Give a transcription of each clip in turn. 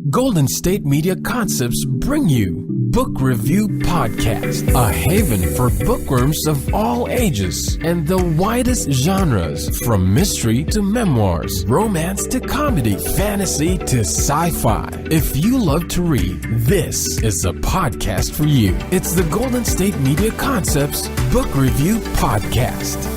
Golden State Media Concepts bring you Book Review Podcast, a haven for bookworms of all ages and the widest genres, from mystery to memoirs, romance to comedy, fantasy to sci-fi. If you love to read, this is a podcast for you. It's the Golden State Media Concepts Book Review Podcast.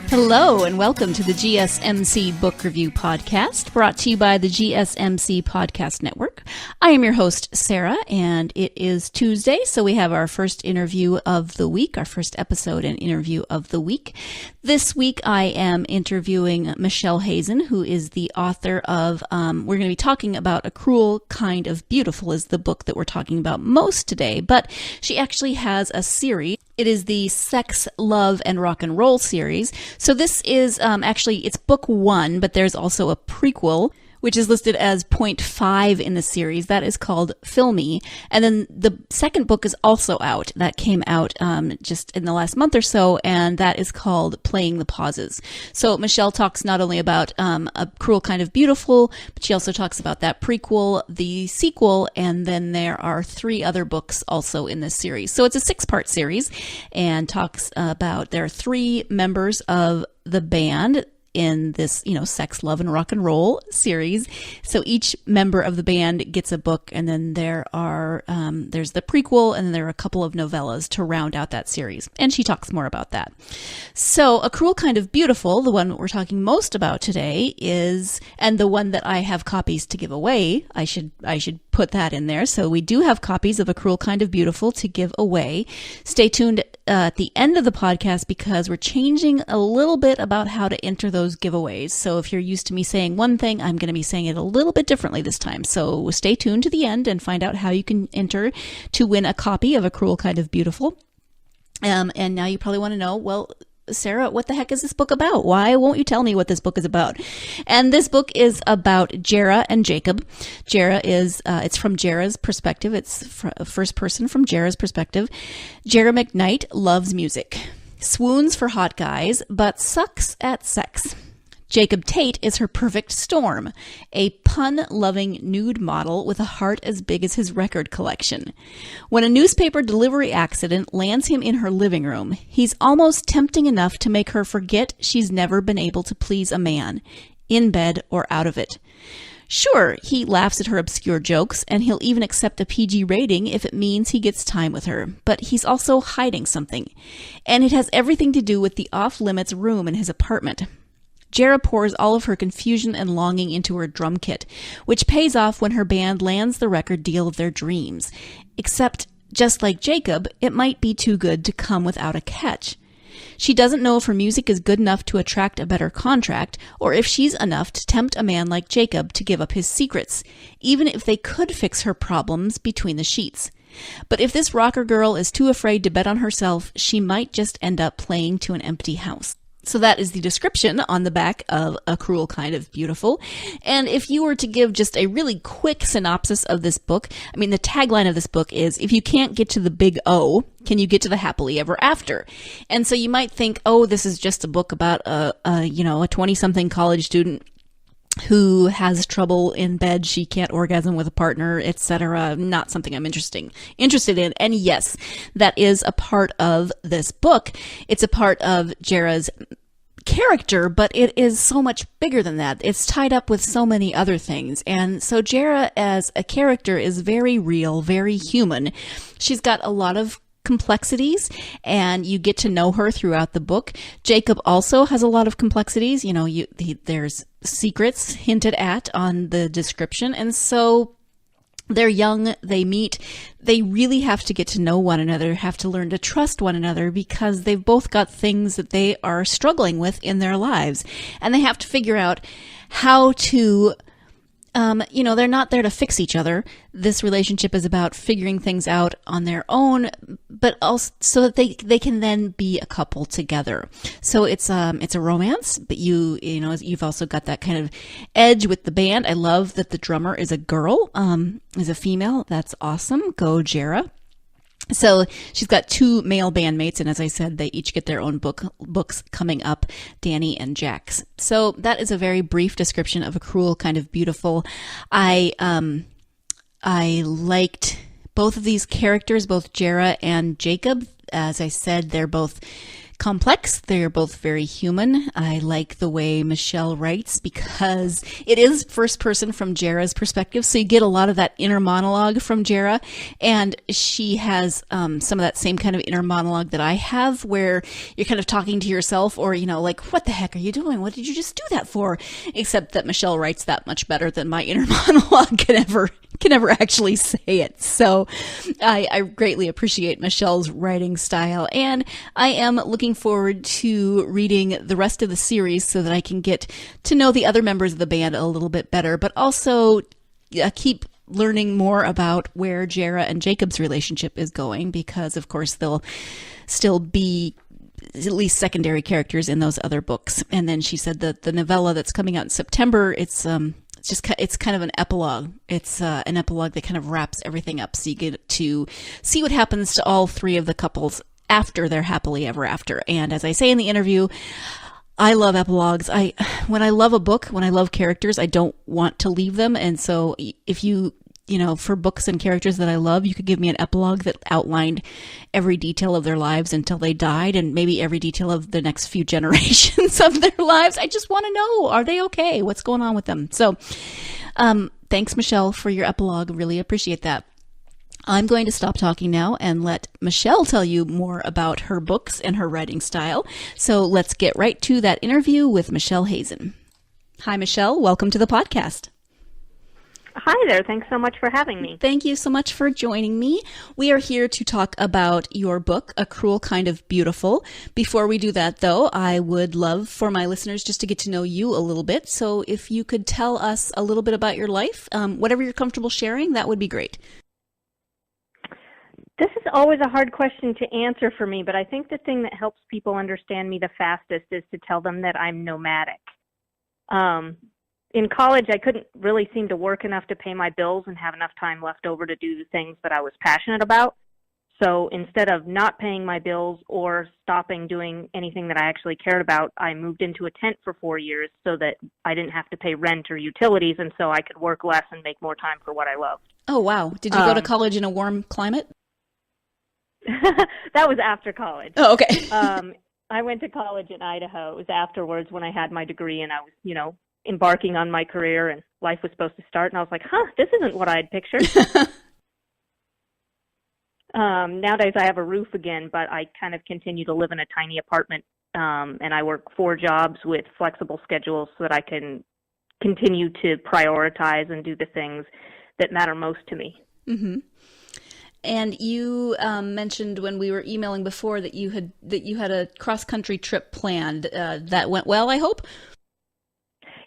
Hello and welcome to the GSMC Book Review Podcast, brought to you by the GSMC Podcast Network. I am your host, Sarah, and it is Tuesday, so we have our first interview of the week, our first episode and interview of the week. This week I am interviewing Michelle Hazen, who is the author of, we're going to be talking about A Cruel Kind of Beautiful is the book that we're talking about most today, but she actually has a series. It is the Sex, Love, and Rock and Roll series. So this is it's book 1, but there's also a prequel, which is listed as point 5 in the series. That is called Filmy. And then the second book is also out. That came out just in the last month or so, and that is called Playing the Pauses. So Michelle talks not only about A Cruel Kind of Beautiful, but she also talks about that prequel, the sequel, and then there are 3 other books also in this series. So it's a 6-part series, and talks about there are 3 members of the band in this, Sex, Love, and Rock and Roll series. So each member of the band gets a book, and then there are there's the prequel, and then there are a couple of novellas to round out that series. And she talks more about that. So A Cruel Kind of Beautiful, the one that we're talking most about today, is, and the one that I have copies to give away, I should put that in there. So we do have copies of A Cruel Kind of Beautiful to give away. Stay tuned at the end of the podcast, because we're changing a little bit about how to enter those giveaways. So if you're used to me saying one thing, I'm going to be saying it a little bit differently this time. So stay tuned to the end and find out how you can enter to win a copy of A Cruel Kind of Beautiful. And now you probably want to know, well, Sarah, what the heck is this book about? Why won't you tell me what this book is about? And this book is about Jera and Jacob. Jera is, it's from Jera's perspective. It's first person from Jera's perspective. Jera McKnight loves music, swoons for hot guys, but sucks at sex. Jacob Tate is her perfect storm, a pun-loving nude model with a heart as big as his record collection. When a newspaper delivery accident lands him in her living room, he's almost tempting enough to make her forget she's never been able to please a man, in bed or out of it. Sure, he laughs at her obscure jokes, and he'll even accept a PG rating if it means he gets time with her, but he's also hiding something. And it has everything to do with the off-limits room in his apartment. Jera pours all of her confusion and longing into her drum kit, which pays off when her band lands the record deal of their dreams. Except, just like Jacob, it might be too good to come without a catch. She doesn't know if her music is good enough to attract a better contract, or if she's enough to tempt a man like Jacob to give up his secrets, even if they could fix her problems between the sheets. But if this rocker girl is too afraid to bet on herself, she might just end up playing to an empty house. So that is the description on the back of A Cruel Kind of Beautiful. And if you were to give just a really quick synopsis of this book, the tagline of this book is, if you can't get to the big O, can you get to the happily ever after? And so you might think, oh, this is just a book about a 20-something college student who has trouble in bed, she can't orgasm with a partner, etc. Not something I'm interested in. And yes, that is a part of this book. It's a part of Jera's character, but it is so much bigger than that. It's tied up with so many other things. And so Jera as a character is very real, very human. She's got a lot of complexities, and you get to know her throughout the book. Jacob also has a lot of complexities. There's secrets hinted at on the description, and so they're young, they meet, they really have to get to know one another, have to learn to trust one another, because they've both got things that they are struggling with in their lives, and they have to figure out how to they're not there to fix each other. This relationship is about figuring things out on their own, but also so that they can then be a couple together. So it's a romance, but you've also got that kind of edge with the band. I love that the drummer is a girl, is a female. That's awesome. Go Jera. So she's got 2 male bandmates, and as I said, they each get their own books coming up, Danny and Jax. So that is a very brief description of A Cruel Kind of Beautiful. I liked both of these characters, both Jera and Jacob. As I said, they're both complex. They're both very human. I like the way Michelle writes because it is first person from Jera's perspective. So you get a lot of that inner monologue from Jera, and she has some of that same kind of inner monologue that I have, where you're kind of talking to yourself, or like, what the heck are you doing? What did you just do that for? Except that Michelle writes that much better than my inner monologue can ever actually say it. So I greatly appreciate Michelle's writing style, and I am looking forward to reading the rest of the series so that I can get to know the other members of the band a little bit better, but also keep learning more about where Jera and Jacob's relationship is going, because of course they'll still be at least secondary characters in those other books. And then she said that the novella that's coming out in September, it's kind of an epilogue. It's an epilogue that kind of wraps everything up, so you get to see what happens to all 3 of the couples after they're happily ever after. And as I say in the interview, I love epilogues. When I love a book, when I love characters, I don't want to leave them. And so if you for books and characters that I love, you could give me an epilogue that outlined every detail of their lives until they died, and maybe every detail of the next few generations of their lives. I just want to know, are they okay? What's going on with them? So thanks, Michelle, for your epilogue. Really appreciate that. I'm going to stop talking now and let Michelle tell you more about her books and her writing style. So let's get right to that interview with Michelle Hazen. Hi, Michelle. Welcome to the podcast. Hi there. Thanks so much for having me. Thank you so much for joining me. We are here to talk about your book, A Cruel Kind of Beautiful. Before we do that, though, I would love for my listeners just to get to know you a little bit. So if you could tell us a little bit about your life, whatever you're comfortable sharing, that would be great. This is always a hard question to answer for me, but I think the thing that helps people understand me the fastest is to tell them that I'm nomadic. In college, I couldn't really seem to work enough to pay my bills and have enough time left over to do the things that I was passionate about. So instead of not paying my bills or stopping doing anything that I actually cared about, I moved into a tent for 4 years so that I didn't have to pay rent or utilities, and so I could work less and make more time for what I loved. Oh, wow. Did you go to college in a warm climate? That was after college. Oh, okay. I went to college in Idaho. It was afterwards when I had my degree and I was, embarking on my career and life was supposed to start. And I was like, this isn't what I had pictured. Nowadays I have a roof again, but I kind of continue to live in a tiny apartment. And I work 4 jobs with flexible schedules so that I can continue to prioritize and do the things that matter most to me. Mm-hmm. And you mentioned when we were emailing before that you had a cross-country trip planned. That went well, I hope?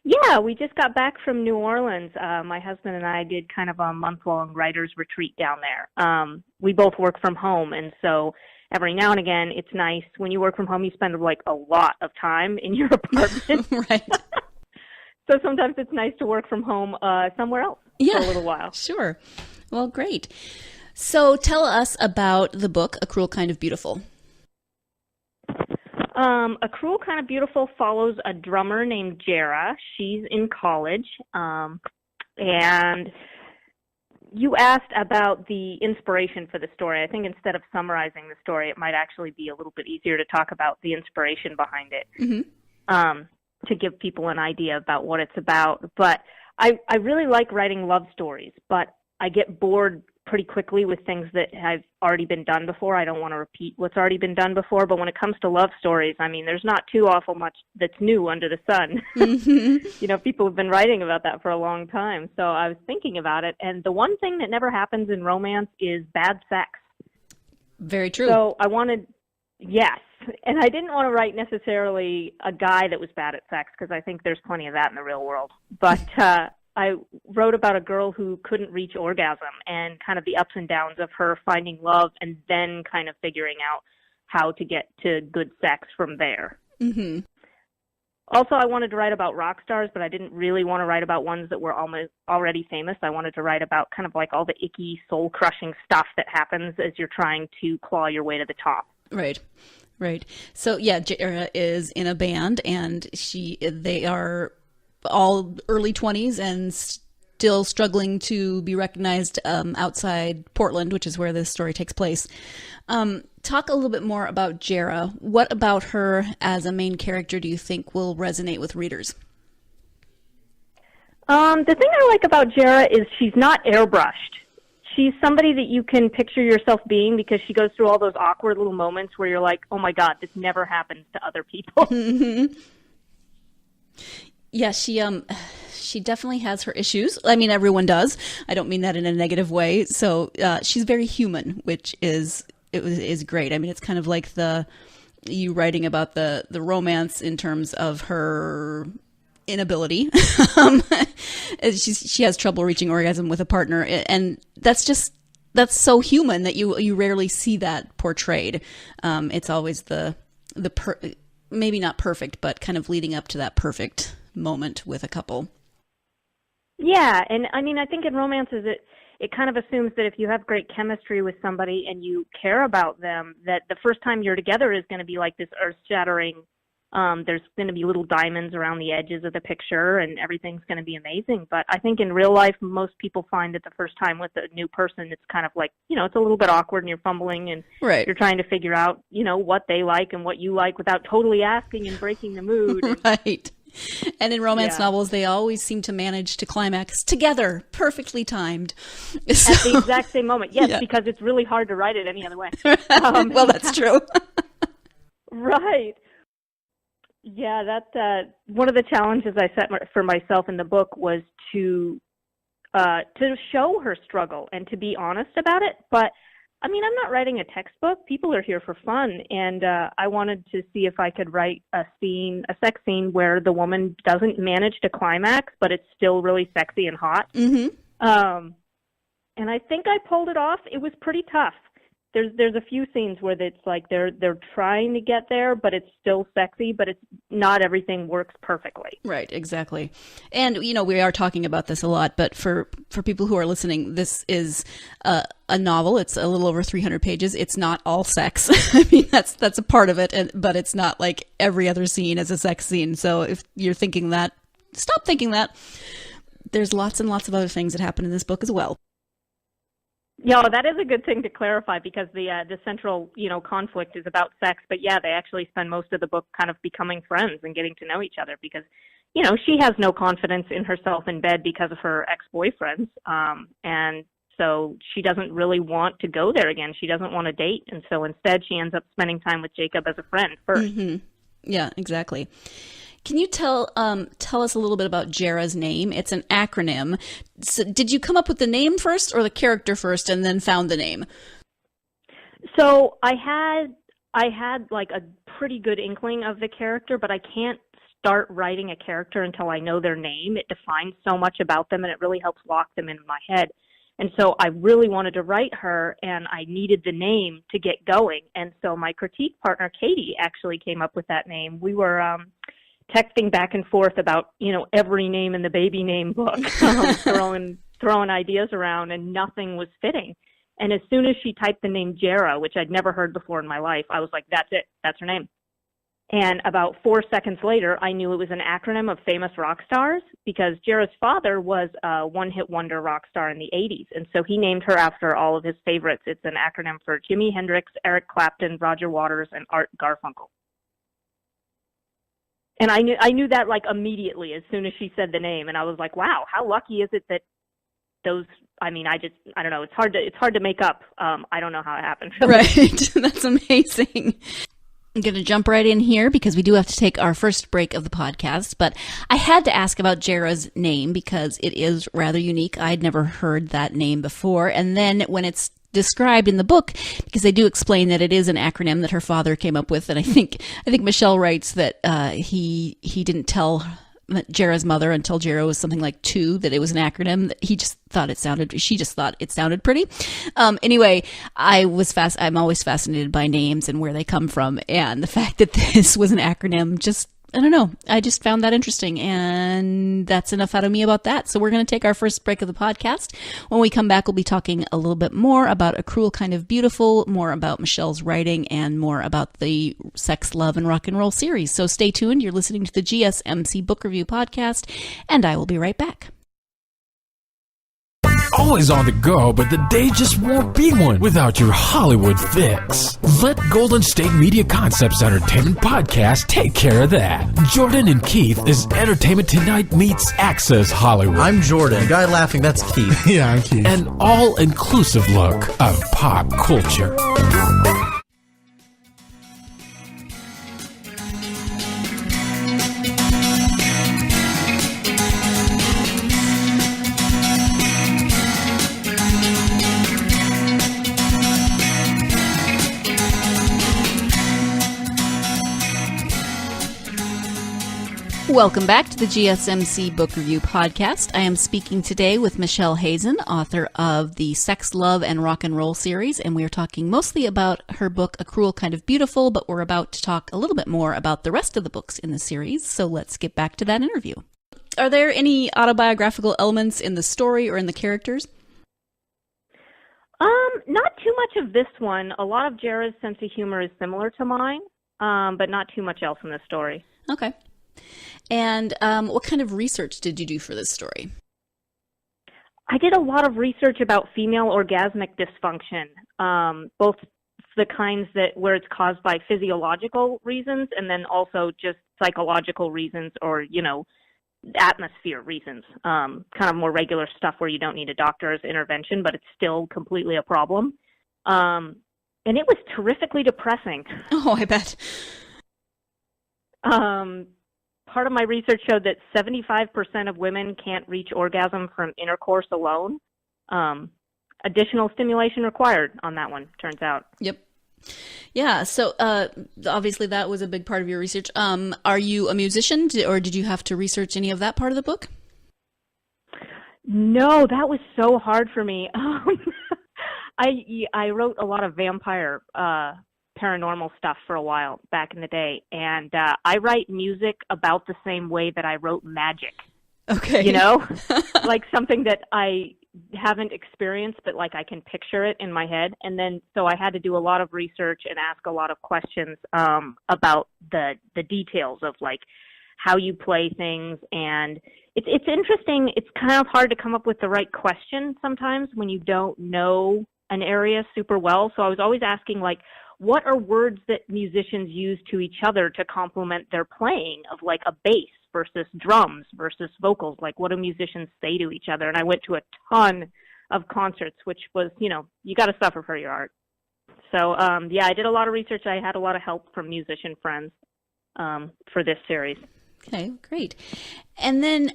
Yeah, we just got back from New Orleans. My husband and I did kind of a month-long writer's retreat down there. We both work from home, and so every now and again, it's nice. When you work from home, you spend like a lot of time in your apartment. Right. So sometimes it's nice to work from home somewhere else for a little while. Sure. Well, great. So tell us about the book, A Cruel Kind of Beautiful. A Cruel Kind of Beautiful follows a drummer named Jera. She's in college. And you asked about the inspiration for the story. I think instead of summarizing the story, it might actually be a little bit easier to talk about the inspiration behind it, to give people an idea about what it's about. But I really like writing love stories, but I get bored pretty quickly with things that have already been done before. I don't want to repeat what's already been done before, but when it comes to love stories, I mean, there's not too awful much that's new under the sun. Mm-hmm. People have been writing about that for a long time. So I was thinking about it, and the one thing that never happens in romance is bad sex. Very true. So yes, and I didn't want to write necessarily a guy that was bad at sex, because I think there's plenty of that in the real world. But I wrote about a girl who couldn't reach orgasm and kind of the ups and downs of her finding love and then kind of figuring out how to get to good sex from there. Mm-hmm. Also, I wanted to write about rock stars, but I didn't really want to write about ones that were almost already famous. I wanted to write about kind of like all the icky, soul-crushing stuff that happens as you're trying to claw your way to the top. Right. Right. So yeah, Jera is in a band, and they are all early 20s and still struggling to be recognized outside Portland, which is where this story takes place. Talk a little bit more about Jera. What about her as a main character do you think will resonate with readers? The thing I like about Jera is she's not airbrushed. She's somebody that you can picture yourself being because she goes through all those awkward little moments where you're like, oh my God, this never happens to other people. Mm-hmm. Yeah, she definitely has her issues. I mean, everyone does. I don't mean that in a negative way. So she's very human, which is great. I mean, it's kind of like you writing about the romance in terms of her inability. She has trouble reaching orgasm with a partner, and that's so human that you rarely see that portrayed. It's always maybe not perfect, but kind of leading up to that perfect moment with a couple. Yeah, and I mean, I think in romances it kind of assumes that if you have great chemistry with somebody and you care about them, that the first time you're together is going to be like this earth-shattering. There's going to be little diamonds around the edges of the picture, and everything's going to be amazing. But I think in real life, most people find that the first time with a new person, it's kind of like, it's a little bit awkward, and you're fumbling, and right. You're trying to figure out, what they like and what you like without totally asking and breaking the mood. Right. And in romance novels, they always seem to manage to climax together, perfectly timed. At the exact same moment. Yes, because it's really hard to write it any other way. Well, that's true. Right. Yeah, that's one of the challenges I set for myself in the book was to show her struggle and to be honest about it. But I mean, I'm not writing a textbook. People are here for fun, and I wanted to see if I could write a sex scene where the woman doesn't manage to climax, but it's still really sexy and hot. Mm-hmm. And I think I pulled it off. It was pretty tough. There's a few scenes where it's like they're trying to get there, but it's still sexy, but it's not everything works perfectly. Right, exactly. And, we are talking about this a lot, but for people who are listening, this is a novel. It's a little over 300 pages. It's not all sex. I mean, that's a part of it, but it's not like every other scene is a sex scene. So if you're thinking that, stop thinking that. There's lots and lots of other things that happen in this book as well. Yeah, that is a good thing to clarify because the central, conflict is about sex. But yeah, they actually spend most of the book kind of becoming friends and getting to know each other because, she has no confidence in herself in bed because of her ex-boyfriends. And so she doesn't really want to go there again. She doesn't want to date. And so instead she ends up spending time with Jacob as a friend first. Mm-hmm. Yeah, exactly. Can you tell us a little bit about Jera's name? It's an acronym. So did you come up with the name first or the character first and then found the name? So I had like a pretty good inkling of the character, but I can't start writing a character until I know their name. It defines so much about them and it really helps lock them in my head. And so I really wanted to write her and I needed the name to get going. And so my critique partner, Katie, actually came up with that name. We were texting back and forth about, every name in the baby name book, throwing ideas around, and nothing was fitting. And as soon as she typed the name Jera, which I'd never heard before in my life, I was like, that's it. That's her name. And about 4 seconds later, I knew it was an acronym of famous rock stars because Jera's father was a one-hit wonder rock star in the 80s. And so he named her after all of his favorites. It's an acronym for Jimi Hendrix, Eric Clapton, Roger Waters, and Art Garfunkel. And I knew that like immediately as soon as she said the name, and I was like, wow, how lucky is it that those? I mean, I don't know. It's hard to make up. I don't know how it happened. Right, that's amazing. I'm going to jump right in here because we do have to take our first break of the podcast. But I had to ask about Jera's name because it is rather unique. I'd never heard that name before, and then when it's described in the book, because they do explain that it is an acronym that her father came up with, and I think Michelle writes that he didn't tell Jera's mother until Jera was something like 2, that it was an acronym. She just thought it sounded pretty. Anyway, I'm always fascinated by names and where they come from. And the fact that this was an acronym, I don't know. I just found that interesting, and that's enough out of me about that. So we're going to take our first break of the podcast. When we come back, we'll be talking a little bit more about A Cruel Kind of Beautiful, more about Michelle's writing, and more about the Sex, Love, and Rock and Roll series. So stay tuned. You're listening to the GSMC Book Review Podcast, and I will be right back. Always on the go, but the day just won't be one without your Hollywood fix. Let Golden State Media Concepts Entertainment Podcast take care of that. Jordan and Keith is Entertainment Tonight meets Access Hollywood. I'm Jordan. The guy laughing, that's Keith. Yeah, I'm Keith. An all-inclusive look of pop culture. Welcome back to the GSMC Book Review Podcast. I am speaking today with Michelle Hazen, author of the Sex, Love, and Rock and Roll series, and we are talking mostly about her book, A Cruel Kind of Beautiful, but we're about to talk a little bit more about the rest of the books in the series, so let's get back to that interview. Are there any autobiographical elements in the story or in the characters? Not too much of this one. A lot of Jera's sense of humor is similar to mine, but not too much else in the story. Okay. And what kind of research did you do for this story? I did a lot of research about female orgasmic dysfunction, both the kinds where it's caused by physiological reasons and then also just psychological reasons or, atmosphere reasons, kind of more regular stuff where you don't need a doctor's intervention, but it's still completely a problem. And it was terrifically depressing. Oh, I bet. Part of my research showed that 75% of women can't reach orgasm from intercourse alone. Additional stimulation required on that one, turns out. Yep. Yeah, so obviously that was a big part of your research. Are you a musician, or did you have to research any of that part of the book? No, that was so hard for me. I wrote a lot of vampire paranormal stuff for a while back in the day, and I write music about the same way that I wrote magic. Okay. Like something that I haven't experienced, but like I can picture it in my head. And then so I had to do a lot of research and ask a lot of questions about the details of like how you play things. And it's interesting. It's kind of hard to come up with the right question sometimes when you don't know an area super well. So I was always asking like, what are words that musicians use to each other to complement their playing of like a bass versus drums versus vocals? Like what do musicians say to each other? And I went to a ton of concerts, which was, you got to suffer for your art. So, I did a lot of research. I had a lot of help from musician friends for this series. Okay, great. And then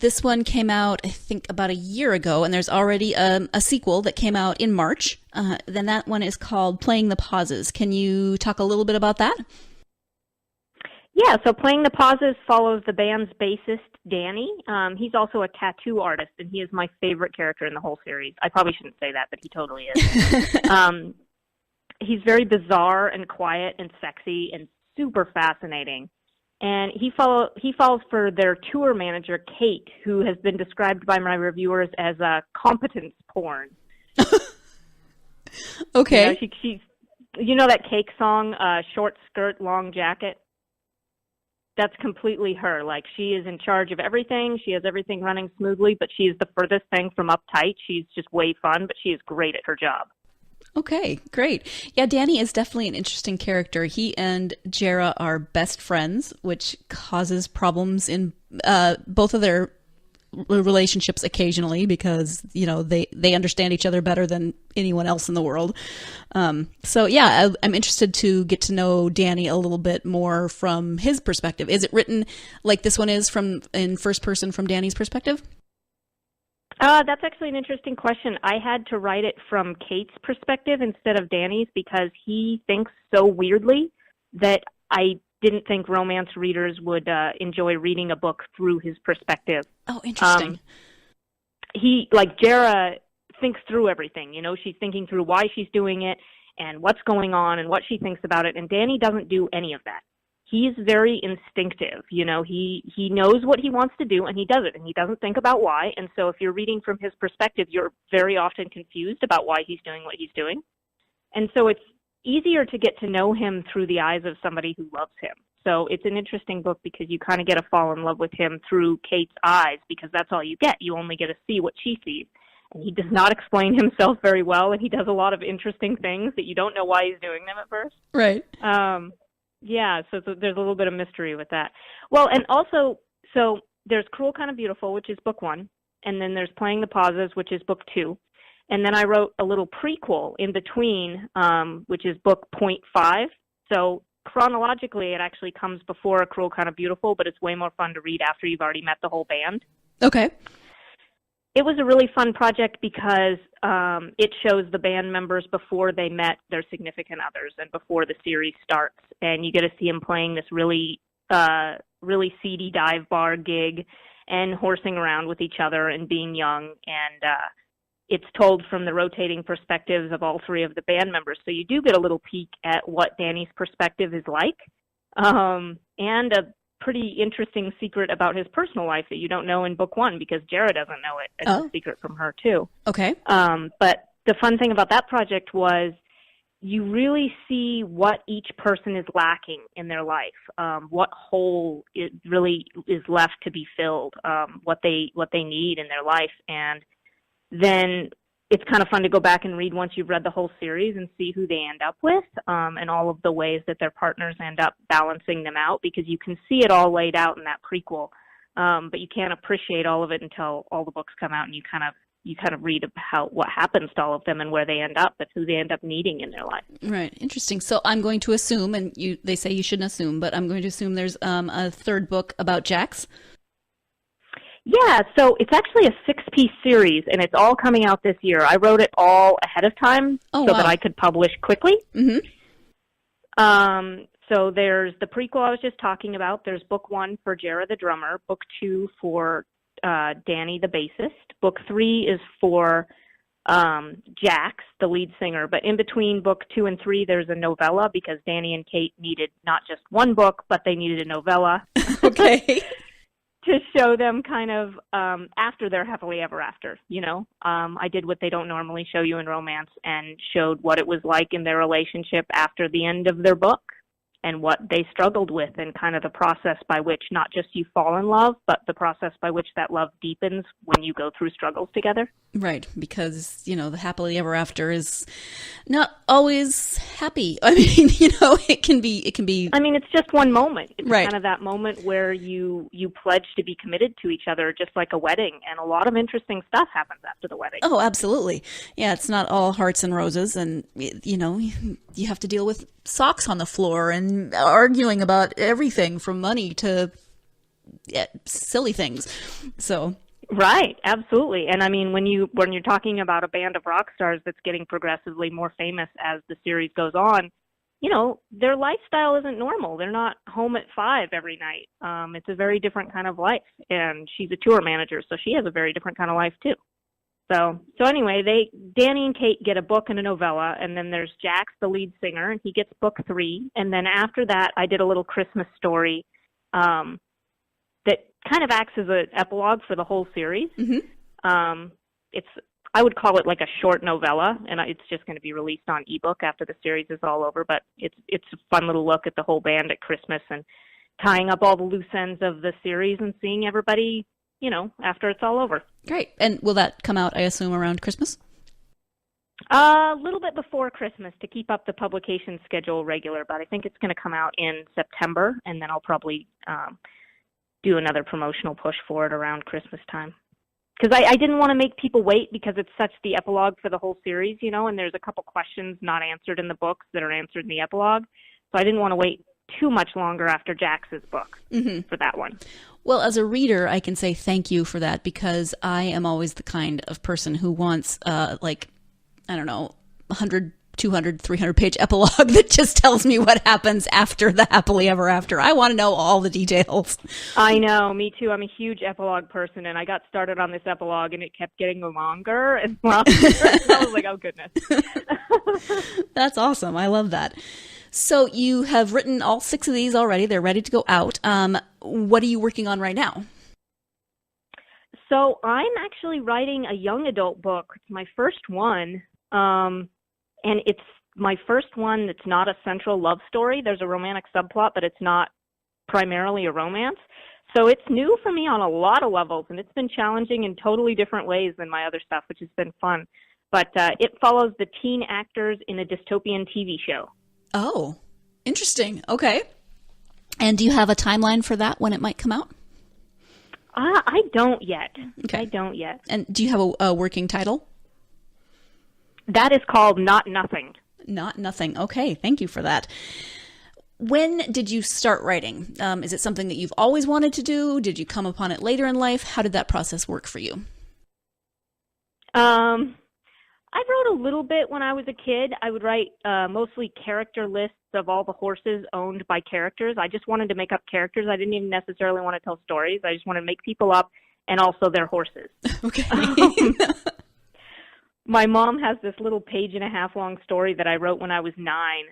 this one came out, I think, about a year ago, and there's already a sequel that came out in March. Then that one is called Playing the Pauses. Can you talk a little bit about that? Yeah, so Playing the Pauses follows the band's bassist, Danny. He's also a tattoo artist, and he is my favorite character in the whole series. I probably shouldn't say that, but he totally is. He's very bizarre and quiet and sexy and super fascinating. And he falls for their tour manager, Kate, who has been described by my reviewers as a competence porn. Okay. She's that Cake song, Short Skirt, Long Jacket? That's completely her. Like, she is in charge of everything. She has everything running smoothly, but she is the furthest thing from uptight. She's just way fun, but she is great at her job. Okay, great. Yeah, Danny is definitely an interesting character. He and Jera are best friends, which causes problems in both of their relationships occasionally because, they understand each other better than anyone else in the world. I'm interested to get to know Danny a little bit more from his perspective. Is it written like this one is in first person from Danny's perspective? That's actually an interesting question. I had to write it from Kate's perspective instead of Danny's because he thinks so weirdly that I didn't think romance readers would enjoy reading a book through his perspective. Oh, interesting. Jera thinks through everything. She's thinking through why she's doing it and what's going on and what she thinks about it. And Danny doesn't do any of that. He's very instinctive. He knows what he wants to do and he does it, and he doesn't think about why. And so if you're reading from his perspective, you're very often confused about why he's doing what he's doing. And so it's easier to get to know him through the eyes of somebody who loves him. So it's an interesting book because you kind of get to fall in love with him through Kate's eyes, because that's all you get. You only get to see what she sees. And he does not explain himself very well, and he does a lot of interesting things that you don't know why he's doing them at first. Right. So there's a little bit of mystery with that. Well, and also, so there's Cruel, Kind of Beautiful, which is book 1, and then there's Playing the Pauses, which is book 2. And then I wrote a little prequel in between, which is book .5. So chronologically, it actually comes before A Cruel, Kind of Beautiful, but it's way more fun to read after you've already met the whole band. Okay. It was a really fun project because it shows the band members before they met their significant others and before the series starts. And you get to see them playing this really seedy dive bar gig and horsing around with each other and being young. And it's told from the rotating perspectives of all 3 of the band members. So you do get a little peek at what Danny's perspective is like, and a pretty interesting secret about his personal life that you don't know in book 1, because Jera doesn't know it. It's a secret from her too. Okay. But the fun thing about that project was you really see what each person is lacking in their life, what hole it really is left to be filled, what they need in their life. And then it's kind of fun to go back and read once you've read the whole series and see who they end up with, and all of the ways that their partners end up balancing them out, because you can see it all laid out in that prequel, but you can't appreciate all of it until all the books come out and you kind of read about what happens to all of them and where they end up, and who they end up needing in their life. Right. Interesting. So I'm going to assume, and they say you shouldn't assume, but I'm going to assume there's a third book about Jax. Yeah, so it's actually a 6-piece series, and it's all coming out this year. I wrote it all ahead of time that I could publish quickly. Mm-hmm. So there's the prequel I was just talking about. There's book 1 for Jera the drummer, book 2 for Danny the bassist. Book 3 is for Jax, the lead singer. But in between book 2 and 3, there's a novella, because Danny and Kate needed not just one book, but they needed a novella. Okay. To show them kind of after their happily ever after, I did what they don't normally show you in romance and showed what it was like in their relationship after the end of their book and what they struggled with, and kind of the process by which not just you fall in love, but the process by which that love deepens when you go through struggles together. Right, because, the happily ever after is not always happy. I mean, it can be. I mean, it's just one moment. It's right. Kind of that moment where you pledge to be committed to each other, just like a wedding, and a lot of interesting stuff happens after the wedding. Oh, absolutely. Yeah, it's not all hearts and roses, and, you have to deal with socks on the floor and arguing about everything from money to silly things. So. Right, absolutely. And I mean, when you're talking about a band of rock stars that's getting progressively more famous as the series goes on, their lifestyle isn't normal. They're not home at 5 every night. It's a very different kind of life. And she's a tour manager, so she has a very different kind of life too. So anyway, Danny and Kate get a book and a novella, and then there's Jax, the lead singer, and he gets book 3. And then after that, I did a little Christmas story that kind of acts as an epilogue for the whole series. Mm-hmm. I would call it like a short novella, and it's just going to be released on ebook after the series is all over. But it's a fun little look at the whole band at Christmas and tying up all the loose ends of the series and seeing everybody, after it's all over. Great. And will that come out, I assume, around Christmas? A little bit before Christmas to keep up the publication schedule regular, but I think it's going to come out in September, and then I'll probably do another promotional push for it around Christmas time. Because I didn't want to make people wait, because it's such the epilogue for the whole series, and there's a couple questions not answered in the books that are answered in the epilogue. So I didn't want to wait too much longer after Jax's book for that one. Well, as a reader, I can say thank you for that, because I am always the kind of person who wants, 100 200, 300-page epilogue that just tells me what happens after the happily ever after. I want to know all the details. I know, me too. I'm a huge epilogue person, and I got started on this epilogue, and it kept getting longer and longer. And I was like, oh, goodness. That's awesome. I love that. So you have written all 6 of these already. They're ready to go out. What are you working on right now? So I'm actually writing a young adult book. It's my first one, and it's my first one that's not a central love story. There's a romantic subplot, but it's not primarily a romance. So it's new for me on a lot of levels, and it's been challenging in totally different ways than my other stuff, which has been fun. But it follows the teen actors in a dystopian TV show. Oh, interesting. Okay. And do you have a timeline for that, when it might come out? I don't yet. Okay. I don't yet. And do you have a working title? That is called Not Nothing. Not Nothing. Okay. Thank you for that. When did you start writing? Is it something that you've always wanted to do? Did you come upon it later in life? How did that process work for you? I wrote a little bit when I was a kid. I would write mostly character lists of all the horses owned by characters. I just wanted to make up characters. I didn't even necessarily want to tell stories. I just wanted to make people up and also their horses. Okay. My mom has this little 1.5-page long story that I wrote when I was 9,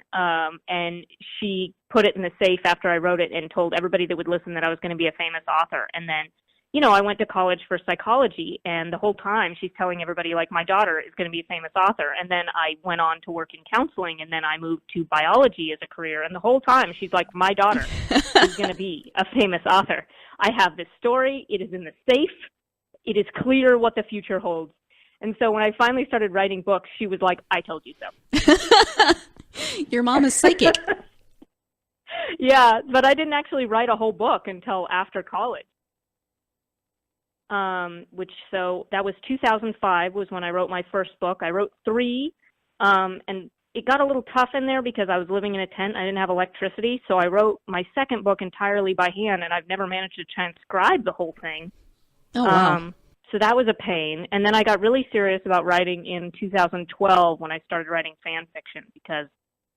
and she put it in the safe after I wrote it and told everybody that would listen that I was going to be a famous author. And then, you know, I went to college for psychology, and the whole time she's telling everybody, like, my daughter is going to be a famous author. And then I went on to work in counseling, and then I moved to biology as a career. And the whole time she's like, my daughter is going to be a famous author. I have this story. It is in the safe. It is clear what the future holds. And so when I finally started writing books, she was like, I told you so. Your mom is psychic. Yeah, but I didn't actually write a whole book until after college. So that was 2005 was when I wrote my first book. I wrote 3, and it got a little tough in there because I was living in a tent. I didn't have electricity, so I wrote my second book entirely by hand, and I've never managed to transcribe the whole thing. Oh, wow. So that was a pain. And then I got really serious about writing in 2012 when I started writing fan fiction, because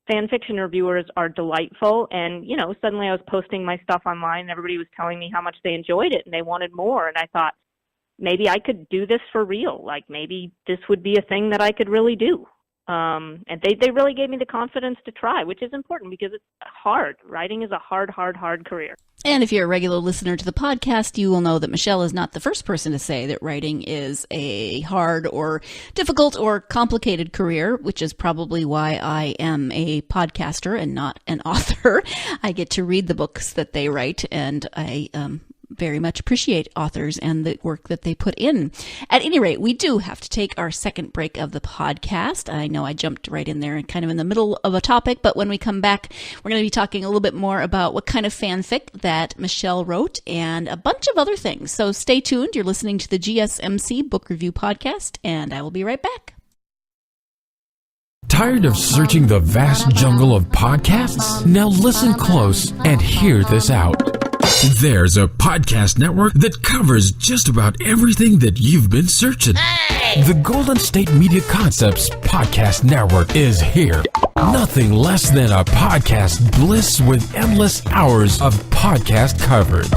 fan fiction reviewers are delightful. And, you know, suddenly I was posting my stuff online and everybody was telling me how much they enjoyed it and they wanted more. And I thought, maybe I could do this for real. Like, maybe this would be a thing that I could really do. And they really gave me the confidence to try, which is important because it's hard. Writing is a hard career. And if you're a regular listener to the podcast, you will know that Michelle is not the first person to say that writing is a hard or difficult or complicated career, which is probably why I am a podcaster and not an author. I get to read the books that they write, and I very much appreciate authors and the work that they put in. At any rate, we do have to take our second break of the podcast. I know I jumped right in there and kind of in the middle of a topic, but when we come back, we're going to be talking a little bit more about what kind of fanfic that Michelle wrote and a bunch of other things. So stay tuned. You're listening to the GSMC Book Review Podcast, and I will be right back. Tired of searching the vast jungle of podcasts? Now listen close and hear this out. There's a podcast network that covers just about everything that you've been searching. Hey! The Golden State Media Concepts Podcast Network is here. Nothing less than a podcast bliss with endless hours of podcast coverage.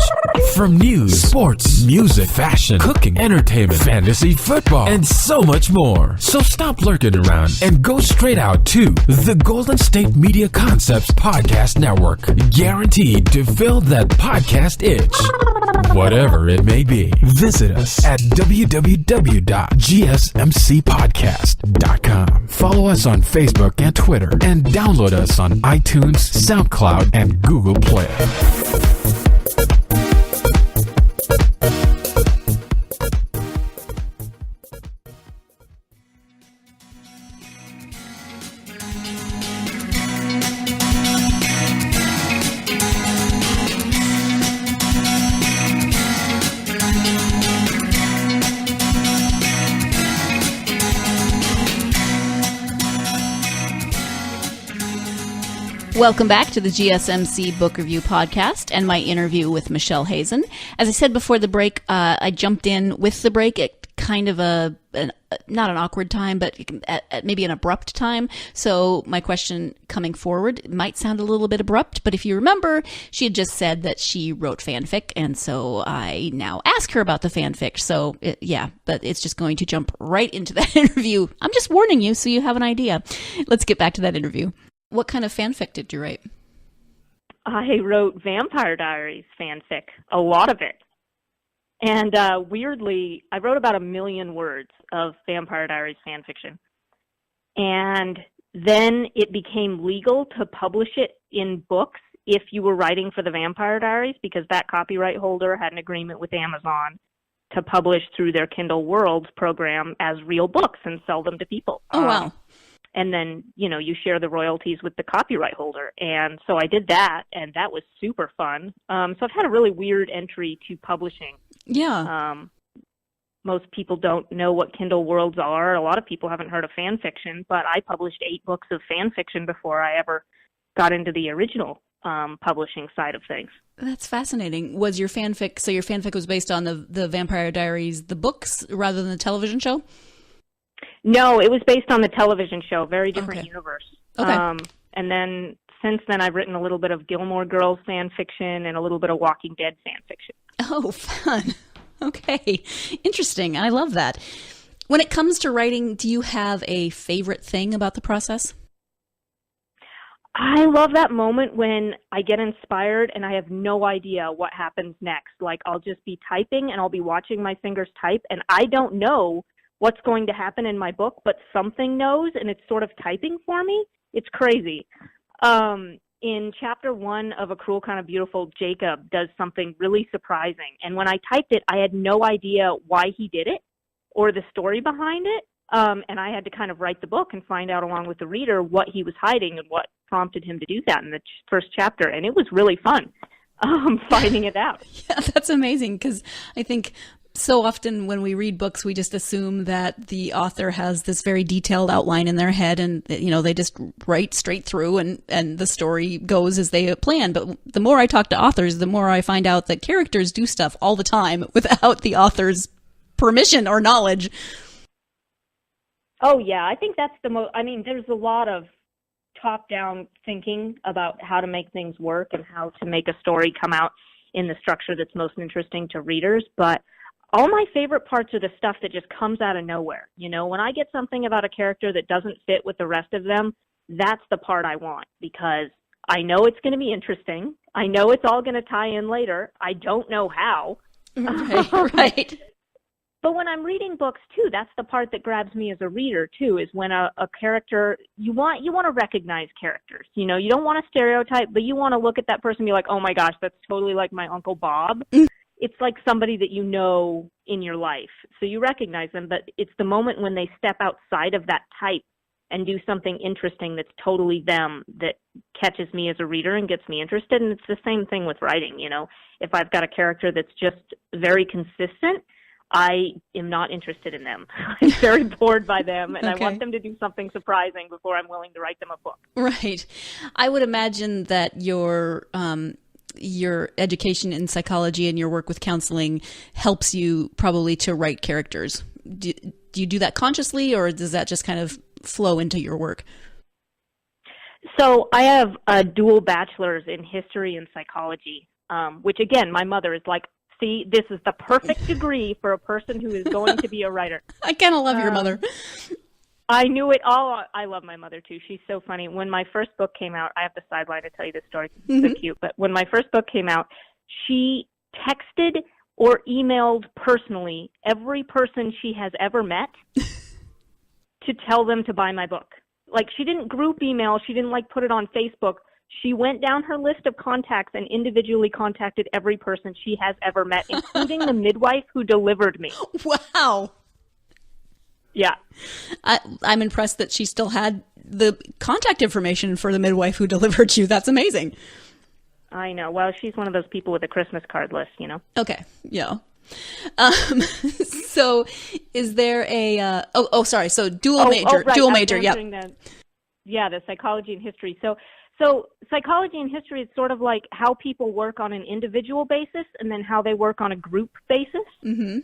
From news, sports, music, fashion, cooking, entertainment, fantasy, football, and so much more. So stop lurking around and go straight out to the Golden State Media Concepts Podcast Network. Guaranteed to fill that podcast itch. Whatever it may be. Visit us at www.gsmcpodcast.com. Follow us on Facebook and Twitter, and download us on iTunes, SoundCloud, and Google Play. Welcome back to the GSMC Book Review Podcast and my interview with Michelle Hazen. As I said before the break, I jumped in with the break. It kind of not an awkward time, but at maybe an abrupt time. So my question coming forward might sound a little bit abrupt, but if you remember, she had just said that she wrote fanfic, and so I now ask her about the fanfic. So but it's just going to jump right into that interview. I'm just warning you so you have an idea. Let's get back to that interview. What kind of fanfic did you write? I wrote Vampire Diaries fanfic, a lot of it. And weirdly, I wrote about 1 million words of Vampire Diaries fan fiction. And then it became legal to publish it in books if you were writing for the Vampire Diaries, because that copyright holder had an agreement with Amazon to publish through their Kindle Worlds program as real books and sell them to people. Oh, wow. And then, you share the royalties with the copyright holder. And so I did that, and that was super fun. So I've had a really weird entry to publishing. Yeah. Most people don't know what Kindle Worlds are. A lot of people haven't heard of fan fiction, but I published 8 books of fan fiction before I ever got into the original publishing side of things. That's fascinating. Was your fanfic, so your fanfic was based on the Vampire Diaries, the books, rather than the television show? No, it was based on the television show, very different universe. Okay. And then since then, I've written a little bit of Gilmore Girls fan fiction and a little bit of Walking Dead fan fiction. Oh, fun. Okay. Interesting. I love that. When it comes to writing, do you have a favorite thing about the process? I love that moment when I get inspired and I have no idea what happens next. Like, I'll just be typing and I'll be watching my fingers type, and I don't know what's going to happen in my book, but something knows, and it's sort of typing for me. It's crazy. In chapter 1 of A Cruel Kind of Beautiful, Jacob does something really surprising. And when I typed it, I had no idea why he did it or the story behind it. And I had to kind of write the book and find out along with the reader what he was hiding and what prompted him to do that in the first chapter. And it was really fun finding it out. Yeah, that's amazing, because I think so often when we read books, we just assume that the author has this very detailed outline in their head, and they just write straight through, and the story goes as they plan. But the more I talk to authors, the more I find out that characters do stuff all the time without the author's permission or knowledge. Oh, yeah. I think that's the most, there's a lot of top-down thinking about how to make things work and how to make a story come out in the structure that's most interesting to readers. But all my favorite parts are the stuff that just comes out of nowhere. When I get something about a character that doesn't fit with the rest of them, that's the part I want, because I know it's going to be interesting. I know it's all going to tie in later. I don't know how. Right. But when I'm reading books too, that's the part that grabs me as a reader too, is when a character, you want to recognize characters. You don't want to stereotype, but you want to look at that person and be like, oh my gosh, that's totally like my Uncle Bob. It's like somebody that you know in your life. So you recognize them, but it's the moment when they step outside of that type and do something interesting that's totally them that catches me as a reader and gets me interested. And it's the same thing with writing. If I've got a character that's just very consistent, I am not interested in them. I'm very bored by them, and Okay. I want them to do something surprising before I'm willing to write them a book. Right. I would imagine that your education in psychology and your work with counseling helps you probably to write characters. Do you do that consciously, or does that just kind of flow into your work? So I have a dual bachelor's in history and psychology, which, again, my mother is like, see, this is the perfect degree for a person who is going to be a writer. I kind of love your mother. I knew it all. I love my mother, too. She's so funny. When my first book came out, I have to sideline to tell you this story. It's so cute. But when my first book came out, she texted or emailed personally every person she has ever met to tell them to buy my book. Like, she didn't group email. She didn't, put it on Facebook. She went down her list of contacts and individually contacted every person she has ever met, including the midwife who delivered me. Wow. Yeah. I'm impressed that she still had the contact information for the midwife who delivered you. That's amazing. I know. Well, she's one of those people with a Christmas card list, Okay. Yeah. So is there a, sorry. So dual major, right. dual major. Yeah. The psychology and history. So psychology and history is sort of like how people work on an individual basis and then how they work on a group basis. Mm-hmm.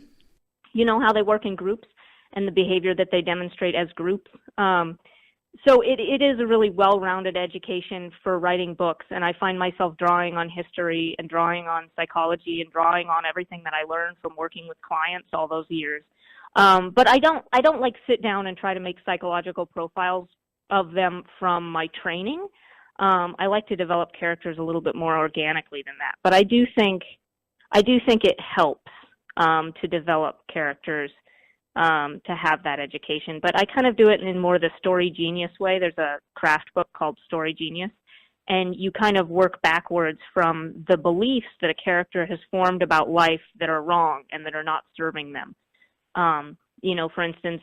you know, how they work in groups and the behavior that they demonstrate as groups. So it is a really well-rounded education for writing books, and I find myself drawing on history and drawing on psychology and drawing on everything that I learned from working with clients all those years. But I don't like sit down and try to make psychological profiles of them from my training. I like to develop characters a little bit more organically than that. But I do think it helps to develop characters, to have that education. But I kind of do it in more the Story Genius way. There's a craft book called Story Genius, and you kind of work backwards from the beliefs that a character has formed about life that are wrong and that are not serving them. You know, for instance,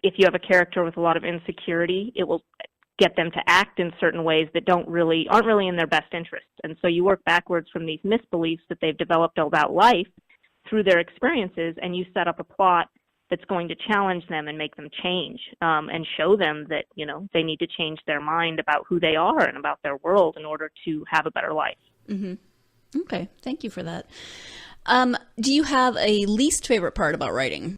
if you have a character with a lot of insecurity, it will get them to act in certain ways that aren't really in their best interest. And so you work backwards from these misbeliefs that they've developed about life through their experiences, and you set up a plot that's going to challenge them and make them change, and show them that, you know, they need to change their mind about who they are and about their world in order to have a better life. Mm-hmm. Okay, thank you for that. Do you have a least favorite part about writing?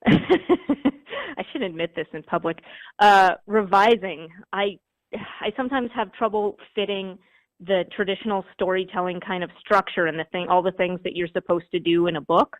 I should admit this in public. Revising. I sometimes have trouble fitting the traditional storytelling kind of structure and all the things that you're supposed to do in a book,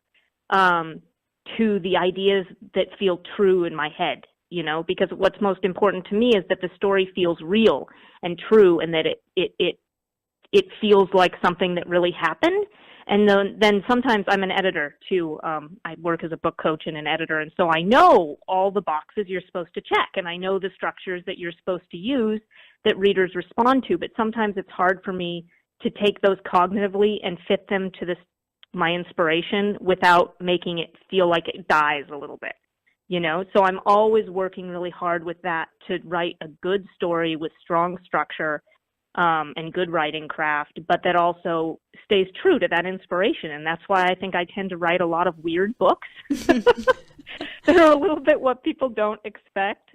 to the ideas that feel true in my head, you know, because what's most important to me is that the story feels real and true, and that it feels like something that really happened. And then sometimes I'm an editor too. I work as a book coach and an editor, and so I know all the boxes you're supposed to check, and I know the structures that you're supposed to use that readers respond to, but sometimes it's hard for me to take those cognitively and fit them to my inspiration without making it feel like it dies a little bit, you know? So I'm always working really hard with that to write a good story with strong structure, and good writing craft, but that also stays true to that inspiration. And that's why I think I tend to write a lot of weird books that are a little bit what people don't expect.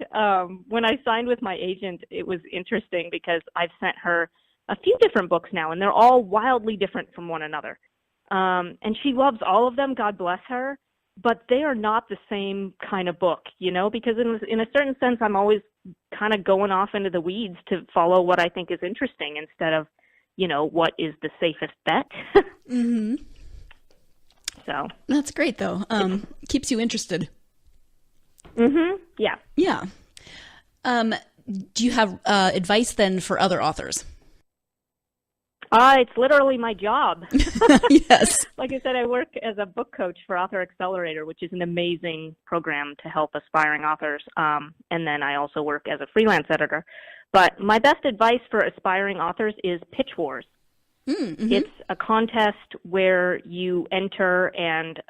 When I signed with my agent, it was interesting because I've sent her a few different books now, and they're all wildly different from one another. And she loves all of them, God bless her, but they are not the same kind of book, you know, because in a certain sense, I'm always kind of going off into the weeds to follow what I think is interesting instead of, you know, what is the safest bet. Mm-hmm. So that's great, though. Keeps you interested. Mm-hmm. Yeah. Yeah. Do you have advice then for other authors? It's literally my job. Yes. Like I said, I work as a book coach for Author Accelerator, which is an amazing program to help aspiring authors. And then I also work as a freelance editor. But my best advice for aspiring authors is Pitch Wars. Mm-hmm. It's a contest where you enter and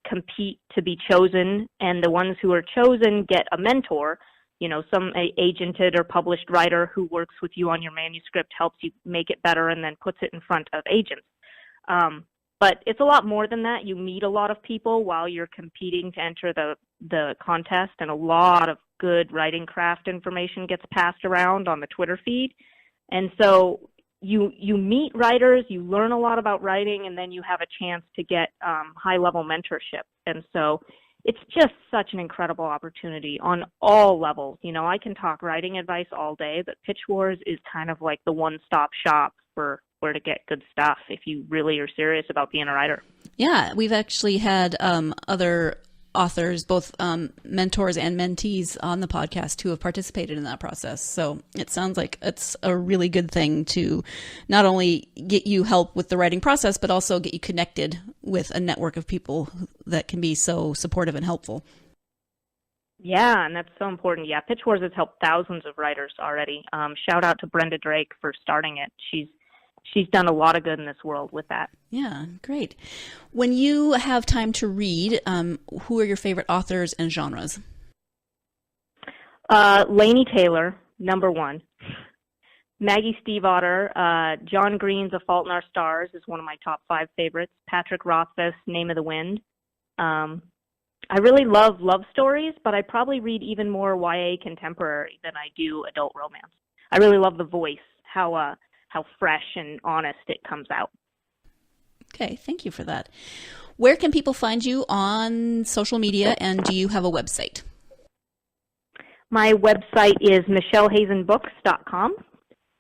compete to be chosen, and the ones who are chosen get a mentor. You know, some agented or published writer who works with you on your manuscript, helps you make it better, and then puts it in front of agents. But it's a lot more than that. You meet a lot of people while you're competing to enter the contest, and a lot of good writing craft information gets passed around on the Twitter feed. And so you meet writers, you learn a lot about writing, and then you have a chance to get high-level mentorship. And so it's just such an incredible opportunity on all levels. You know, I can talk writing advice all day, but Pitch Wars is kind of like the one-stop shop for where to get good stuff if you really are serious about being a writer. Yeah, we've actually had other authors, both mentors and mentees on the podcast who have participated in that process. So it sounds like it's a really good thing to not only get you help with the writing process, but also get you connected with a network of people that can be so supportive and helpful. Yeah, and that's so important. Yeah, Pitch Wars has helped thousands of writers already. Shout out to Brenda Drake for starting it. She's done a lot of good in this world with that. Yeah, great. When you have time to read, who are your favorite authors and genres? Laini Taylor, number one. Maggie Stiefvater, John Green's A Fault in Our Stars is one of my top 5 favorites. Patrick Rothfuss, Name of the Wind. I really love stories, but I probably read even more YA contemporary than I do adult romance. I really love the voice, how fresh and honest it comes out. Okay, thank you for that. Where can people find you on social media, and do you have a website? My website is michellehazenbooks.com.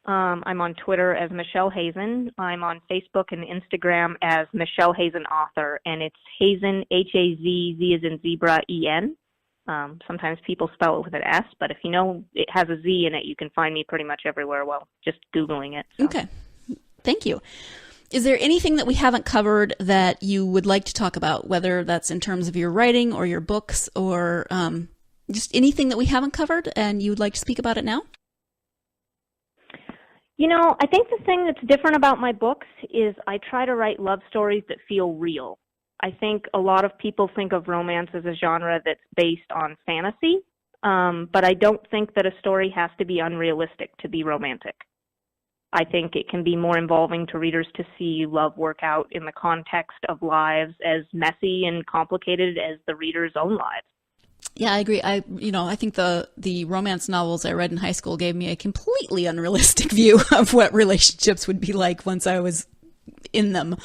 I'm on Twitter as Michelle Hazen. I'm on Facebook and Instagram as Michelle Hazen Author, and it's Hazen, H-A-Z, Z as in zebra, E-N. Sometimes people spell it with an S, but if you know it has a Z in it, you can find me pretty much everywhere, just Googling it. So. Okay. Thank you. Is there anything that we haven't covered that you would like to talk about, whether that's in terms of your writing or your books, or just anything that we haven't covered and you would like to speak about it now? I think the thing that's different about my books is I try to write love stories that feel real. I think a lot of people think of romance as a genre that's based on fantasy, but I don't think that a story has to be unrealistic to be romantic. I think it can be more involving to readers to see love work out in the context of lives as messy and complicated as the reader's own lives. Yeah, I agree. I think the romance novels I read in high school gave me a completely unrealistic view of what relationships would be like once I was in them.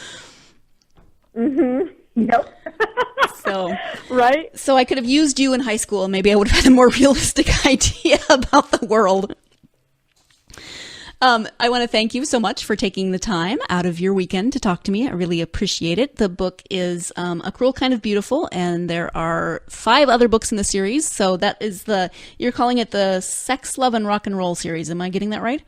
Mm-hmm. Nope. So I could have used you in high school, and maybe I would have had a more realistic idea about the world. I want to thank you so much for taking the time out of your weekend to talk to me. I really appreciate it. The book is A Cruel Kind of Beautiful, and there are 5 other books in the series. So that is you're calling it the Sex, Love, and Rock and Roll series. Am I getting that right?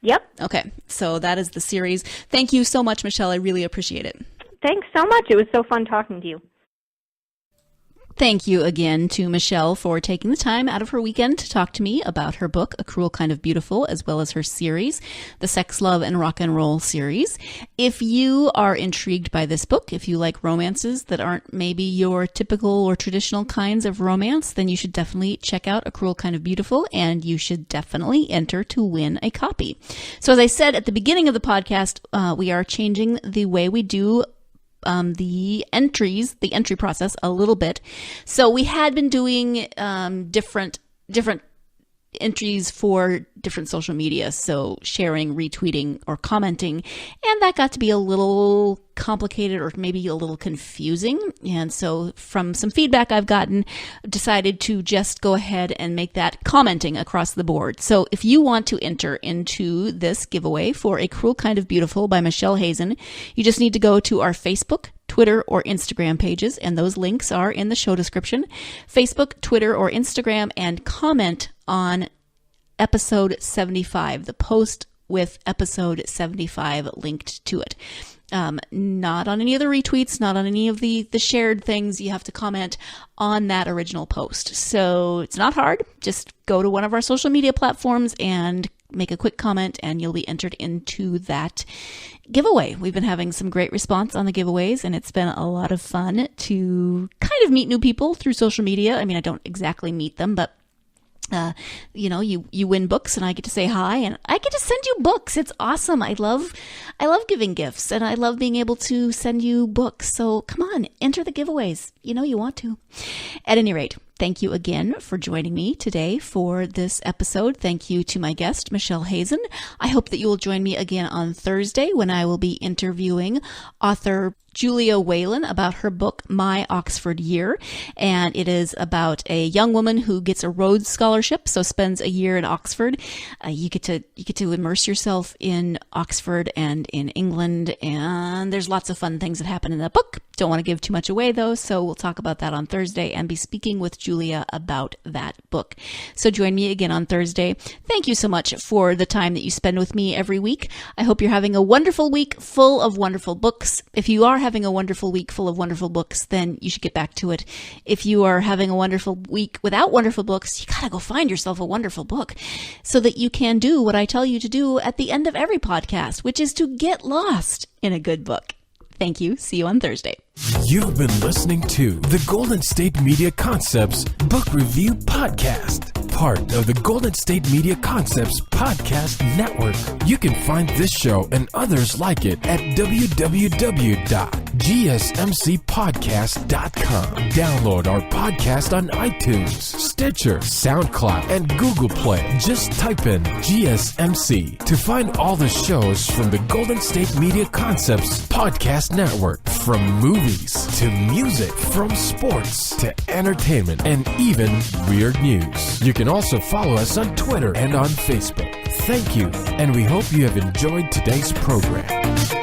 Yep. Okay. So that is the series. Thank you so much, Michelle. I really appreciate it. Thanks so much. It was so fun talking to you. Thank you again to Michelle for taking the time out of her weekend to talk to me about her book, A Cruel Kind of Beautiful, as well as her series, the Sex, Love, and Rock and Roll series. If you are intrigued by this book, if you like romances that aren't maybe your typical or traditional kinds of romance, then you should definitely check out A Cruel Kind of Beautiful, and you should definitely enter to win a copy. So as I said at the beginning of the podcast, we are changing the way we do the entry process a little bit. So we had been doing different entries for different social media, so sharing, retweeting, or commenting, and that got to be a little complicated or maybe a little confusing. And so from some feedback I've gotten, decided to just go ahead and make that commenting across the board. So if you want to enter into this giveaway for A Cruel Kind of Beautiful by Michelle Hazen, you just need to go to our Facebook, Twitter, or Instagram pages, and those links are in the show description. Facebook, Twitter, or Instagram, and comment on episode 75, the post with episode 75 linked to it. Not on any of the retweets, not on any of the shared things. You have to comment on that original post. So it's not hard. Just go to one of our social media platforms and make a quick comment, and you'll be entered into that giveaway. We've been having some great response on the giveaways, and it's been a lot of fun to kind of meet new people through social media. I mean, I don't exactly meet them, but you win books, and I get to say hi, and I get to send you books. It's awesome. I love giving gifts, and I love being able to send you books. So come on, enter the giveaways. You want to. At any rate, thank you again for joining me today for this episode. Thank you to my guest, Michelle Hazen. I hope that you will join me again on Thursday when I will be interviewing author Julia Whalen about her book, My Oxford Year. And it is about a young woman who gets a Rhodes Scholarship, so spends a year in Oxford. You get to immerse yourself in Oxford and in England, and there's lots of fun things that happen in that book. Don't want to give too much away though, so we'll talk about that on Thursday and be speaking with Julia about that book. So join me again on Thursday. Thank you so much for the time that you spend with me every week. I hope you're having a wonderful week full of wonderful books. If you are having a wonderful week full of wonderful books, then you should get back to it. If you are having a wonderful week without wonderful books, you gotta go find yourself a wonderful book so that you can do what I tell you to do at the end of every podcast, which is to get lost in a good book. Thank you. See you on Thursday. You've been listening to the Golden State Media Concepts Book Review Podcast, part of the Golden State Media Concepts Podcast Network. You can find this show and others like it at www.gsmcpodcast.com. Download our podcast on iTunes, Stitcher, SoundCloud, and Google Play. Just type in GSMC to find all the shows from the Golden State Media Concepts Podcast Network. From movies to music, from sports to entertainment, and even weird news. You can also follow us on Twitter and on Facebook. Thank you, and we hope you have enjoyed today's program.